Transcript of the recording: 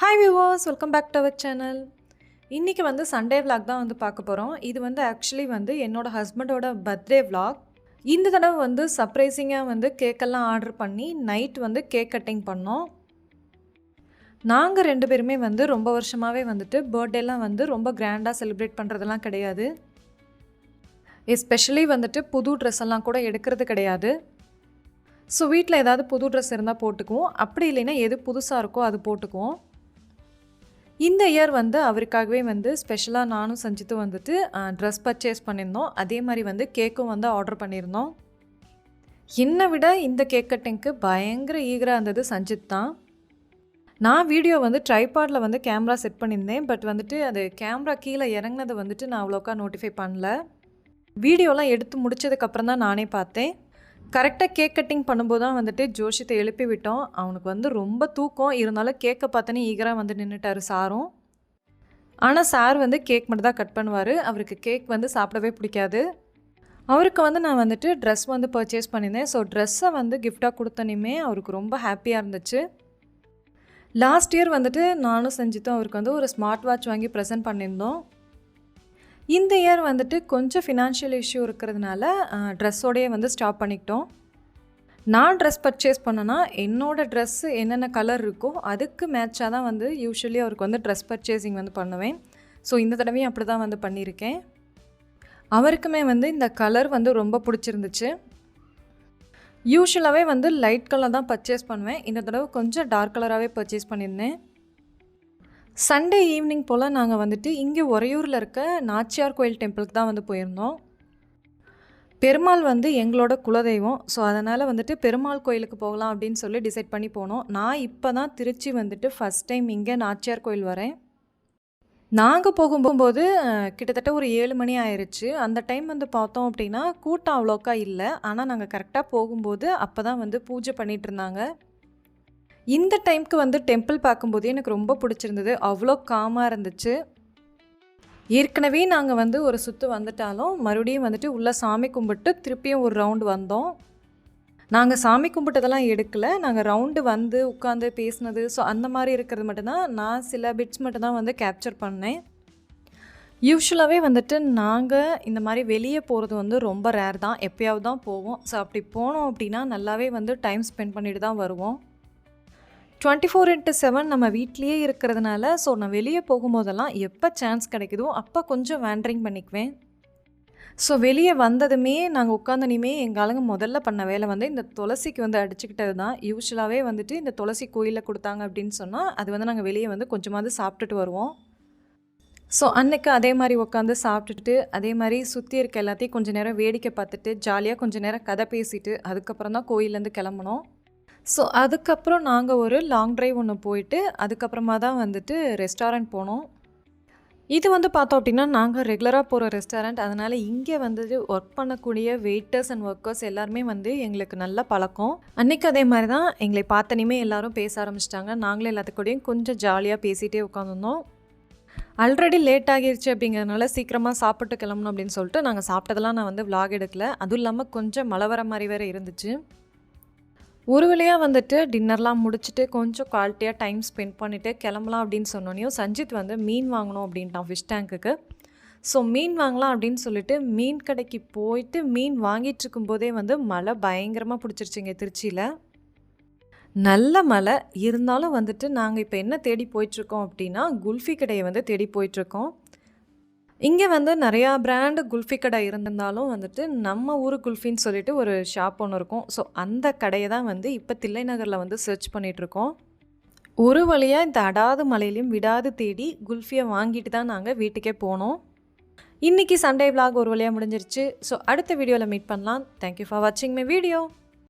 Hi viewers, welcome back to our channel. இன்னைக்கு வந்து Sunday vlog தான் வந்து பார்க்க போறோம். இது வந்து actually வந்து என்னோட ஹஸ்பண்டோட பர்த்டே vlog. இந்த தடவை வந்து சர்ப்ரைசிங்கா வந்து கேக் எல்லாம் ஆர்டர் பண்ணி நைட் வந்து கேக் கட்டிங் பண்ணோம். நாங்க ரெண்டு பேருமே வந்து ரொம்ப வருஷமாவே வந்துட்டு பர்த்டேலாம் வந்து ரொம்ப கிராண்டா செலிப்ரேட் பண்றதெல்லாம் கிடையாது. எஸ்பெஷலி வந்துட்டு புது ட்ரெஸ் எல்லாம் கூட எடுக்கிறது கிடையாது. ஸோ வீட்டில் ஏதாவது புது ட்ரெஸ் இருந்தால் போட்டுக்குவோம். அப்படி இல்லைன்னா எது புதுசாக இருக்கோ அது போட்டுக்குவோம். இந்த இயர் வந்து அவருக்காகவே வந்து ஸ்பெஷலாக நானும் சஞ்சித்தும் வந்துட்டு ட்ரெஸ் பர்ச்சேஸ் பண்ணியிருந்தோம். அதே மாதிரி வந்து கேக்கும் வந்து ஆர்டர் பண்ணியிருந்தோம். என்னை விட இந்த கேக் கட்டிங்க்கு பயங்கர ஈகராக இருந்தது சஞ்சித் தான். நான் வீடியோ வந்து ட்ரைபாடில் வந்து கேமரா செட் பண்ணியிருந்தேன். பட் வந்துட்டு அது கேமரா கீழே இறங்கினதை வந்துட்டு நான் அவ்வளோக்கா நோட்டிஃபை பண்ணல. வீடியோலாம் எடுத்து முடித்ததுக்கப்புறம் தான் நானே பார்த்தேன். கரெக்டாக கேக் கட்டிங் பண்ணும்போது தான் வந்துட்டு ஜோஷித்தை எழுப்பி விட்டோம். அவனுக்கு வந்து ரொம்ப தூக்கம் இருந்தாலும் கேக்கை பார்த்தோன்னே ஈகராக வந்து நின்றுட்டார் சாரும். ஆனால் சார் வந்து கேக் மட்டும் தான் கட் பண்ணுவார். அவருக்கு கேக் வந்து சாப்பிடவே பிடிக்காது. அவருக்கு வந்து நான் வந்துட்டு ட்ரெஸ் வந்து பர்ச்சேஸ் பண்ணியிருந்தேன். ஸோ ட்ரெஸ்ஸை வந்து கிஃப்டாக கொடுத்தனையுமே அவருக்கு ரொம்ப ஹாப்பியாக இருந்துச்சு. லாஸ்ட் இயர் வந்துட்டு நானும் செஞ்சுட்டோம் அவருக்கு வந்து ஒரு ஸ்மார்ட் வாட்ச் வாங்கி ப்ரெசென்ட் பண்ணியிருந்தோம். இந்த இயர் வந்துட்டு கொஞ்சம் ஃபினான்ஷியல் இஷ்யூ இருக்கிறதுனால ட்ரெஸ்ஸோடையே வந்து ஸ்டாப் பண்ணிக்கிட்டோம். நான் ட்ரெஸ் பர்ச்சேஸ் பண்ணேன்னா என்னோடய ட்ரெஸ்ஸு என்னென்ன கலர் இருக்கோ அதுக்கு மேட்சாக தான் வந்து யூஸ்வலி அவருக்கு வந்து ட்ரெஸ் பர்ச்சேசிங் வந்து பண்ணுவேன். ஸோ இந்த தடவையும் அப்படி தான் வந்து பண்ணியிருக்கேன். அவருக்குமே வந்து இந்த கலர் வந்து ரொம்ப பிடிச்சிருந்துச்சு. யூஸ்வலாகவே வந்து லைட் கலர் தான் பர்ச்சேஸ் பண்ணுவேன். இந்த தடவை கொஞ்சம் டார்க் கலராகவே பர்ச்சேஸ் பண்ணியிருந்தேன். சண்டே ஈவினிங் போல் நாங்கள் வந்துட்டு இங்கே உறையூரில் இருக்க நாச்சியார் கோயில் டெம்பிளுக்கு தான் வந்து போயிருந்தோம். பெருமாள் வந்து எங்களோட குலதெய்வம். ஸோ அதனால் வந்துட்டு பெருமாள் கோயிலுக்கு போகலாம் அப்படின்னு சொல்லி டிசைட் பண்ணி போனோம். நான் இப்போ தான் திருச்சி வந்துட்டு ஃபஸ்ட் டைம் இங்கே நாச்சியார் கோயில் வரேன். நாங்கள் போகும்போது கிட்டத்தட்ட ஒரு 7 மணி ஆயிடுச்சு. அந்த டைம் வந்து பார்த்தோம் அப்படின்னா கூட்டம் அவ்வளோக்கா இல்லை. ஆனால் நாங்கள் கரெக்டாக போகும்போது அப்போ தான் வந்து பூஜை பண்ணிகிட்டு இருந்தாங்க. இந்த டைமுக்கு வந்து டெம்பிள் பார்க்கும்போது எனக்கு ரொம்ப பிடிச்சிருந்தது. அவ்வளோ காமாக இருந்துச்சு. ஏற்கனவே நாங்கள் வந்து ஒரு சுற்று வந்துட்டாலும் மறுபடியும் வந்துட்டு உள்ளே சாமி கும்பிட்டு திருப்பியும் ஒரு ரவுண்டு வந்தோம். நாங்கள் சாமி கும்பிட்டதெல்லாம் எடுக்கலை. நாங்கள் ரவுண்டு வந்து உட்காந்து பேசினது ஸோ அந்த மாதிரி இருக்கிறது மட்டும்தான் நான் சில பிட்ஸ் மட்டும்தான் வந்து கேப்சர் பண்ணேன். யூஸ்வலாகவே வந்துட்டு நாங்கள் இந்த மாதிரி வெளியே போகிறது வந்து ரொம்ப ரேர் தான். எப்போயாவது தான் போவோம். ஸோ அப்படி போனோம் அப்படின்னா நல்லாவே வந்து டைம் ஸ்பெண்ட் பண்ணிட்டு தான் வருவோம். 24/7 நம்ம வீட்லேயே இருக்கிறதுனால ஸோ நான் வெளியே போகும்போதெல்லாம் எப்போ சான்ஸ் கிடைக்குதோ அப்போ கொஞ்சம் வேண்டரிங் பண்ணிக்குவேன். ஸோ வெளியே வந்ததுமே நாங்கள் உட்காந்தனையுமே எங்கள் ஆளுங்க முதல்ல பண்ண வேலை வந்து இந்த துளசிக்கு வந்து அடிச்சுக்கிட்டது தான். யூஸ்வலாகவே வந்துட்டு இந்த துளசி கோயிலில் கொடுத்தாங்க அப்படின்னு சொன்னால் அது வந்து நாங்கள் வெளியே வந்து கொஞ்சமாவது சாப்பிட்டுட்டு வருவோம். ஸோ அன்றைக்கு அதே மாதிரி உட்காந்து சாப்பிட்டுட்டு அதே மாதிரி சுற்றி இருக்க எல்லாத்தையும் கொஞ்சம் நேரம் வேடிக்கை பார்த்துட்டு ஜாலியாக கொஞ்சம் நேரம் கதை பேசிட்டு அதுக்கப்புறம் தான் கோயிலேருந்து கிளம்புனோம். ஸோ அதுக்கப்புறம் நாங்கள் ஒரு லாங் ட்ரைவ் ஒன்று போயிட்டு அதுக்கப்புறமா தான் வந்துட்டு ரெஸ்டாரண்ட் போனோம். இது வந்து பார்த்தோம் அப்படின்னா நாங்கள் ரெகுலராக போகிற ரெஸ்டாரண்ட். அதனால் இங்கே வந்துட்டு ஒர்க் பண்ணக்கூடிய வெயிட்டர்ஸ் அண்ட் ஒர்க்கர்ஸ் எல்லாருமே வந்து எங்களுக்கு நல்ல பழக்கம். அன்றைக்கி அதே மாதிரி தான் எங்களை பார்த்தனையுமே எல்லோரும் பேச ஆரம்பிச்சிட்டாங்க. நாங்களே எல்லாத்துக்கூடையும் கொஞ்சம் ஜாலியாக பேசிகிட்டே உட்காந்துருந்தோம். ஆல்ரெடி லேட் ஆகிருச்சு அப்படிங்கிறதுனால சீக்கிரமாக சாப்பிட்டு கிளம்பணும் அப்படின்னு சொல்லிட்டு நாங்கள் சாப்பிட்டதெல்லாம் நான் வந்து விலாக் எடுக்கல. அதுவும் இல்லாமல் கொஞ்சம் மழை வர மாதிரி வேறு இருந்துச்சு. ஒரு வழியாக வந்துட்டு டின்னர்லாம் முடிச்சுட்டு கொஞ்சம் குவாலிட்டியாக டைம் ஸ்பெண்ட் பண்ணிவிட்டு கிளம்பலாம் அப்படின்னு சொன்னோனையும் சஞ்சித் வந்து மீன் வாங்கணும் அப்படின்ட்டான் ஃபிஷ் டேங்க்குக்கு. ஸோ மீன் வாங்கலாம் அப்படின்னு சொல்லிட்டு மீன் கடைக்கு போயிட்டு மீன் வாங்கிட்டு இருக்கும்போதே வந்து மழை பயங்கரமாக பிடிச்சிருச்சுங்க திருச்சியில். நல்ல மழை இருந்தாலும் வந்துட்டு நாங்கள் இப்போ என்ன தேடி போயிட்டுருக்கோம் அப்படின்னா குல்ஃபி கடையை வந்து தேடி போயிட்டுருக்கோம். இங்கே வந்து நிறையா பிராண்டு குல்ஃபி கடை இருந்திருந்தாலும் வந்துட்டு நம்ம ஊர் குல்ஃபின்னு சொல்லிட்டு ஒரு ஷாப் ஒன்று இருக்கும். ஸோ அந்த கடையை தான் வந்து இப்போ தில்லை நகரில் வந்து சர்ச் பண்ணிகிட்ருக்கோம். ஒரு வழியாக இந்த அடாது மலையிலையும் விடாது தேடி குல்ஃபியை வாங்கிட்டு தான் நாங்கள் வீட்டுக்கே போனோம். இன்றைக்கி சண்டே விலாக் ஒரு வழியாக முடிஞ்சிருச்சு. ஸோ அடுத்த வீடியோவில் மீட் பண்ணலாம். தேங்க்யூ ஃபார் வாட்சிங் மை வீடியோ.